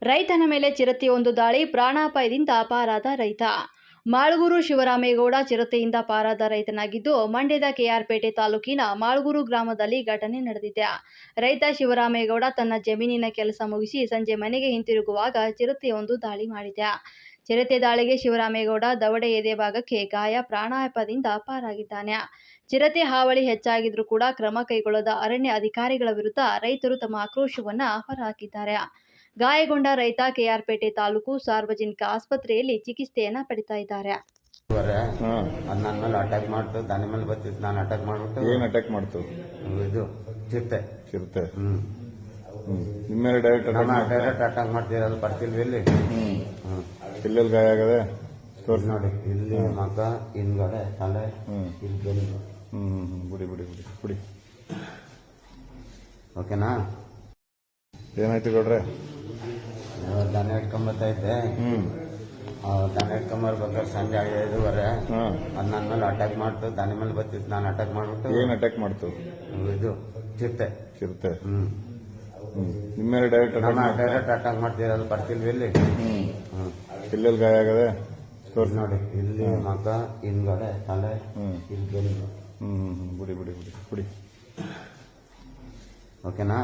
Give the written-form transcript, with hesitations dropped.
ರೈತನ ಮೇಲೆ ಚಿರತೆಯೊಂದು ದಾಳಿ, ಪ್ರಾಣಾಪಾಯದಿಂದ ಪಾರಾದ ರೈತ. ಮಾಳೂರು ಶಿವರಾಮೇಗೌಡ ಚಿರತೆಯಿಂದ ಪಾರಾದ ರೈತನಾಗಿದ್ದು, ಮಂಡ್ಯದ ಕೆಆರ್ಪೇಟೆ ತಾಲೂಕಿನ ಮಾಳೂರು ಗ್ರಾಮದಲ್ಲಿ ಘಟನೆ ನಡೆದಿದೆ. ರೈತ ಶಿವರಾಮೇಗೌಡ ತನ್ನ ಜಮೀನಿನ ಕೆಲಸ ಮುಗಿಸಿ ಸಂಜೆ ಮನೆಗೆ ಹಿಂತಿರುಗುವಾಗ ಚಿರತೆಯೊಂದು ದಾಳಿ ಮಾಡಿದೆ. ಚಿರತೆ ದಾಳಿಗೆ ಶಿವರಾಮೇಗೌಡ ದವಡೆ ಎದೆ ಭಾಗಕ್ಕೆ ಗಾಯ, ಪ್ರಾಣಾಪಾಯದಿಂದ ಪಾರಾಗಿದ್ದಾನೆ. ಚಿರತೆ ಹಾವಳಿ ಹೆಚ್ಚಾಗಿದ್ರೂ ಕೂಡ ಕ್ರಮ ಕೈಗೊಳ್ಳದ ಅರಣ್ಯ ಅಧಿಕಾರಿಗಳ ವಿರುದ್ಧ ರೈತರು ತಮ್ಮ ಆಕ್ರೋಶವನ್ನ ಹೊರಹಾಕಿದ್ದಾರೆ. ಗಾಯಗೊಂಡ ರೈತ ಕೆಆರ್ಪೇಟೆ ತಾಲೂಕು ಸಾರ್ವಜನಿಕ ಆಸ್ಪತ್ರೆಯಲ್ಲಿ ಚಿಕಿತ್ಸೆಯನ್ನ ಪಡಿತಾ ಇದ್ದಾರೆ. ನನ್ನ ಮೇಲೆ ಅಟ್ಯಾಕ್ ಮಾಡ್ತು, ದನ ಮೇಲೆ ಬರ್ತಿತ್ತು. ನಾನು ಅಟ್ಯಾಕ್ ಮಾಡ್ಬಿಟ್ಟು ಏನ್ ಅಟ್ಯಾಕ್ ಮಾಡ್ತು? ಇದು ಚಿರತೆ. ನಿಮ್ಮ ಮೇಲೆ ಡೈರೆಕ್ಟ್ ಅಟ್ಯಾಕ್ ಮಾಡ್ತಿರೋದು ಬರ್ತಿಲ್ವಿ ಇಲ್ಲಿ. ಎಲ್ಲೆಲ್ಲಿ ಗಾಯ ಆಗದೆ ತೋರಿಸಿ ನೋಡಿ. ಇಲ್ಲಿ ಮಗ, ಹಿಂದ್ಗಡೆ ತಲೆ, ಇಲ್ಲಿ ಬೆನ್ನು. ಬಿಡಿ ಬಿಡಿ ಬಿಡಿ ಬಿಡಿ. ಓಕೆನಾ? ಏನಾಯ್ತು ಗೌಡ್ರೆ? ದನ ಇಟ್ಕೊಂಬತ್ತಾ ಇದ್ದೆ. ದನ ಇಟ್ಕೊಂಬರ್ಬೇಕಾದ್ರೆ ಸಂಜೆ 5:30 ಅದು ನನ್ನ ಮೇಲೆ ಅಟ್ಯಾಕ್ ಮಾಡ್ತು, ದನ ಮೇಲೆ ಬರ್ತಿತ್ತು. ನಾನು ಅಟ್ಯಾಕ್ ಮಾಡ್ಬಿಟ್ಟು ಏನ್ ಅಟ್ಯಾಕ್ ಮಾಡ್ತು? ಇದು ಚಿರತೆ. ನಿಮ್ಮ ಮೇಲೆ ಡೈರೆಕ್ಟ್ ಅಟ್ಯಾಕ್ ಮಾಡ್ತಿರೋದು ಬರ್ತಿಲ್ವಿ ಇಲ್ಲಿ. ಎಲ್ಲೆಲ್ಲಿ ಗಾಯ ಆಗದೆ ತೋರಿಸಿ ನೋಡಿ. ಇಲ್ಲಿ ಮಗ, ಹಿಂದ್ಗಡೆ ತಲೆ, ಇಲ್ಲಿ ಬೆನ್ನು. ಬಿಡಿ ಬಿಡಿ ಬಿಡಿ ಬಿಡಿ. ಓಕೆನಾ?